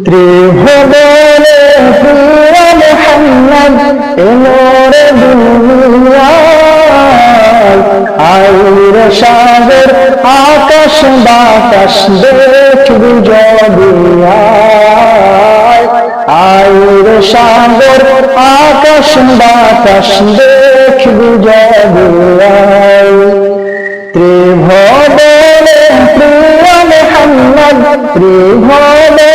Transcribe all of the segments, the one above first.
ত্রিভুবনে প্রিয় মুহাম্মদ এলোরে দুনিয়ায়, আইর সাগর আকাশ বাতাস দেখবি যদি আয়, আইর সাগর আকাশ বাতাস দেখবি যদি আয়। ত্রিভুবনে প্রিয় মুহাম্মদ, ত্রিভুবনে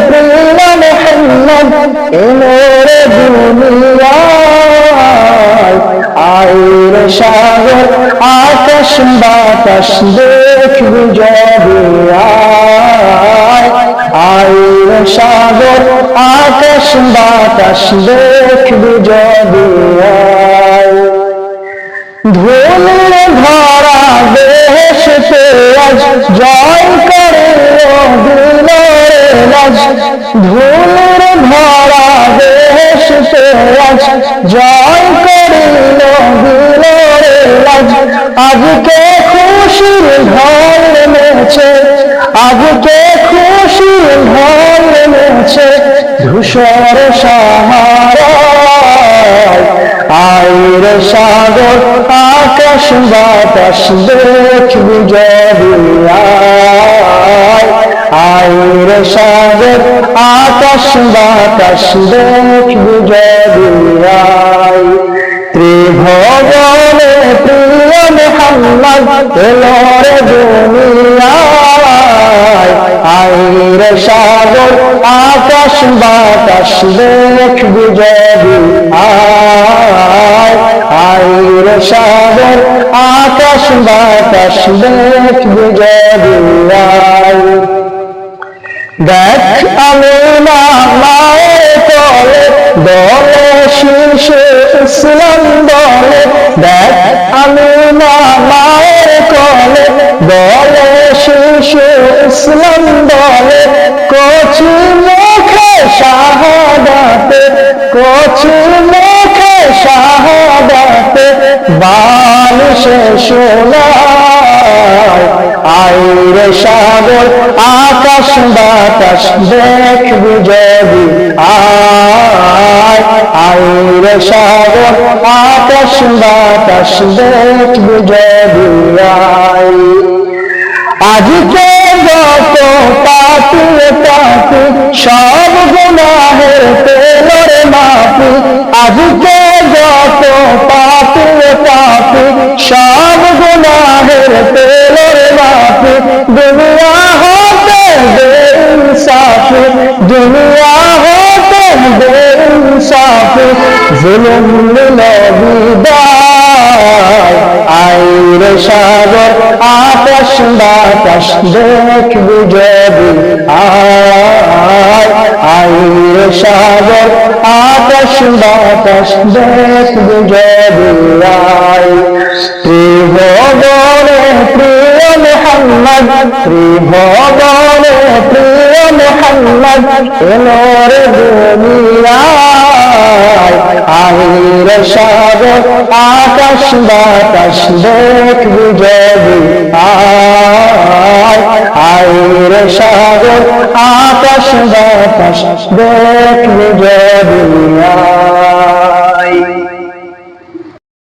প্রিয় মুহাম্মদ এলোরে দুনিয়ায়, আইর সাগর আকাশ বাতাস দেখবি যদি আয়, আইর সাগর আকাশ বাতাস দেখবি যদি আয়। ধুলির ধরা দেশে আজ জয় করে দিলের রাজ, ধুলির ধরা দেশে আজ জয় করিল দিলের রাজ। আজকে খুশির ঢল নেমেছে, আজকে খুশির ঢল নেমেছে ধূসর সাহারায়, আইর সাগর আকাশ বাতাস দেখবি যদি আয়, আইর সাগর আকাশ বাতাস দেখবি যদি আয়। ত্রিভুবনে প্রিয় মুহাম্মদ এলোরে দুনিয়ায়, আইর সাগর আকাশ বাতাস দেখবি যদি আয়, আইর সাগর আকাশ বাতাস দেখবি যদি আয়। দেখ আমিনা মায়ের কোলে দলে শীর্ষে ইসলাম দলে, দেখ আমিনা মায়ের কোলে দলে শীর্ষে ইসলাম দলে। কচি মুখে শাহাদাতে, কচি মুখে শাহাদাতে বালিশে শোনায়, আইর সাগর আকাশ বাতাস দেখবি যদি আয়, আইর সাগর আকাশ বাতাস দেখবি যদি আয়। আজকে যত পাপি পাপি সব গুনাহের পেলোর মাপি, আজকে যত পাপি পাপি সব গুনাহের পেলোর মাপি। দুনিয়া হতে বেইনসাফি, দুনিয়া হতে বেইনসাফি জুলুম নিল বিদায়, আইর সাগর আকাশ বাতাস দেখবি যদি আয়, আইর সাগর আকাশ বাতাস দেখবি যদি আয়। ত্রিভুবনে প্রিয় মুহাম্মদ, ত্রিভুবনে প্রিয় মুহাম্মদ এলোরে দুনিয়ায়, আইর সাগর আকাশ বাতাস দেখবি যদি আয়, আইর সাগর আকাশ বাতাস দেখবি যদি আয়।